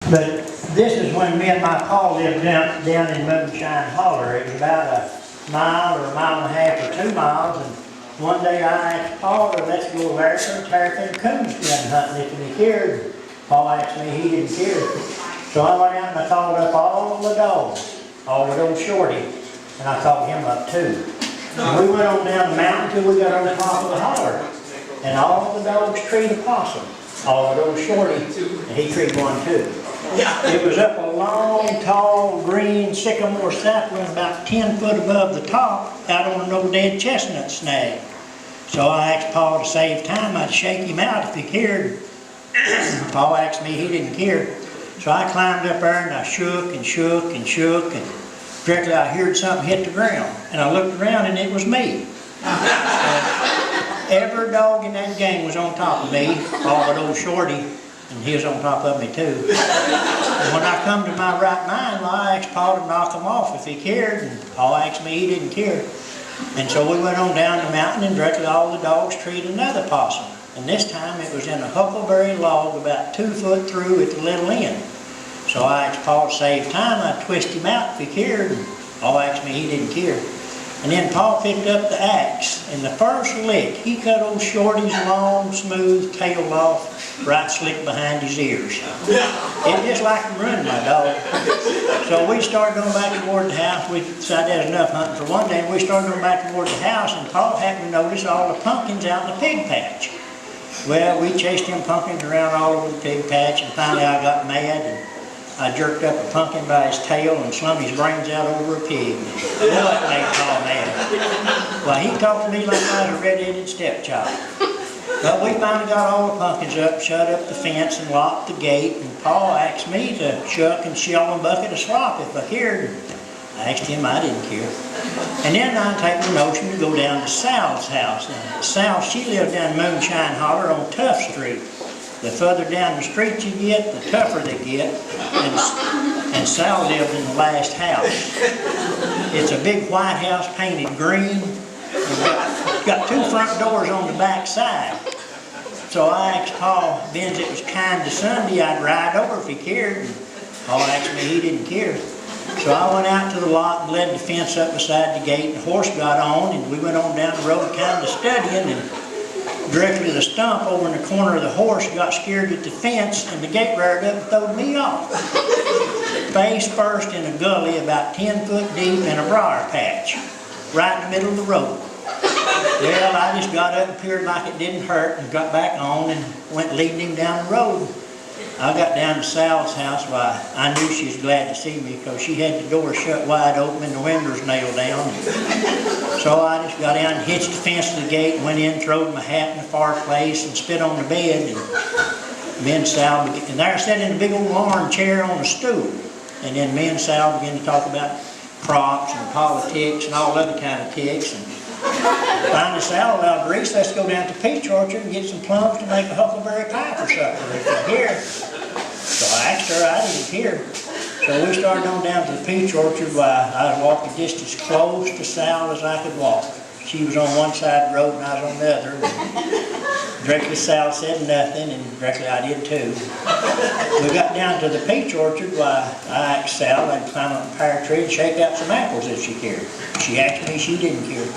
But this is when me and my pa lived down in Moonshine Holler. It was about a mile or a mile and a half or 2 miles. And one day I asked Pa to let's go there for a terrapin coon skin hunting if he cared. Pa asked me, he didn't care. So I went out and I called up all the dogs, all but old Shorty, and I called him up too. And we went on down the mountain till we got on the top of the holler. And all the dogs treed a possum. All but old Shorty, and he treed one too. It was up a long, tall, green sycamore sapling about 10 foot above the top, out on an old dead chestnut snag. So I asked Pa to save time, I'd shake him out if he cared. Pa asked me, he didn't care. So I climbed up there and I shook and shook and shook, and directly I heard something hit the ground. And I looked around and it was me. Every dog in that gang was on top of me, all but old Shorty, and he was on top of me too. And when I come to my right mind, well, I asked Pa to knock him off if he cared, and Pa asked me, he didn't care. And so we went on down the mountain, and directly all the dogs treated another possum. And this time it was in a huckleberry log about 2 foot through at the little end. So I asked Pa to save time, I'd twist him out if he cared, and Pa asked me, he didn't care. And then Pa picked up the axe, and the first lick, he cut old Shorty's long, smooth tail off, right slick behind his ears. It just like to ruin my dog. So we started going back toward the house. We decided there was enough hunting for one day, and we started going back toward the house, and Pa happened to notice all the pumpkins out in the pig patch. Well, we chased them pumpkins around all over the pig patch, and finally I got mad, and I jerked up a pumpkin by his tail and slung his brains out over a pig. Well, that made Pa mad. Well, he talked to me like I was a red-headed stepchild. But we finally got all the pumpkins up, shut up the fence, and locked the gate. And Pa asked me to shuck and shell a bucket of slop if I cared. I asked him, I didn't care. And then I take the notion to go down to Sal's house. And Sal, she lived down Moonshine Holler on Tough Street. The further down the street you get, the tougher they get. And Sal lived in the last house. It's a big white house painted green. It's got 2 front doors on the back side. So I asked Pa, being it was kind of Sunday, I'd ride over if he cared. And Pa asked me, he didn't care. So I went out to the lot and led the fence up beside the gate, and the horse got on, and we went on down the road kind of studying, and directly the stump over in the corner of the horse got scared at the fence, and the gate reared up and throwed me off. Face first in a gully about 10 foot deep in a briar patch, right in the middle of the road. Well, I just got up and appeared like it didn't hurt, and got back on and went leading him down the road. I got down to Sal's house. Why, I knew she was glad to see me because she had the door shut wide open and the windows nailed down. So I just got down and hitched the fence to the gate and went in, throwed my hat in the fireplace and spit on the bed. And me and Sal, and there I sat in a big old armchair on a stool. And then me and Sal began to talk about crops and politics and all other kind of ticks. And finally Sal allowed Reese, let's go down to the peach orchard and get some plums to make a huckleberry pie for supper if you're here. So I asked her, I didn't care. So we started on down to the peach orchard. I was walking just as close to Sal as I could walk. She was on one side of the road and I was on the other. And directly Sal said nothing, and directly I did too. We got down to the peach orchard. I asked Sal I'd climb up a pear tree and shake out some apples if she cared. She asked me, she didn't care.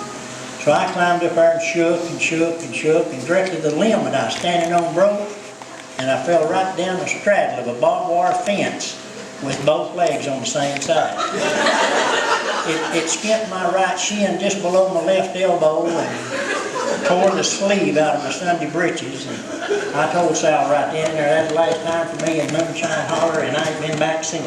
So I climbed up there and shook and shook and shook, and directly the limb that I was standing on broke, and I fell right down the straddle of a barbed wire fence with both legs on the same side. It skinned my right shin just below my left elbow and tore the sleeve out of my Sunday breeches. And I told Sal right then and there, that's the last time for me in Moonshine Holler, and I ain't been back since.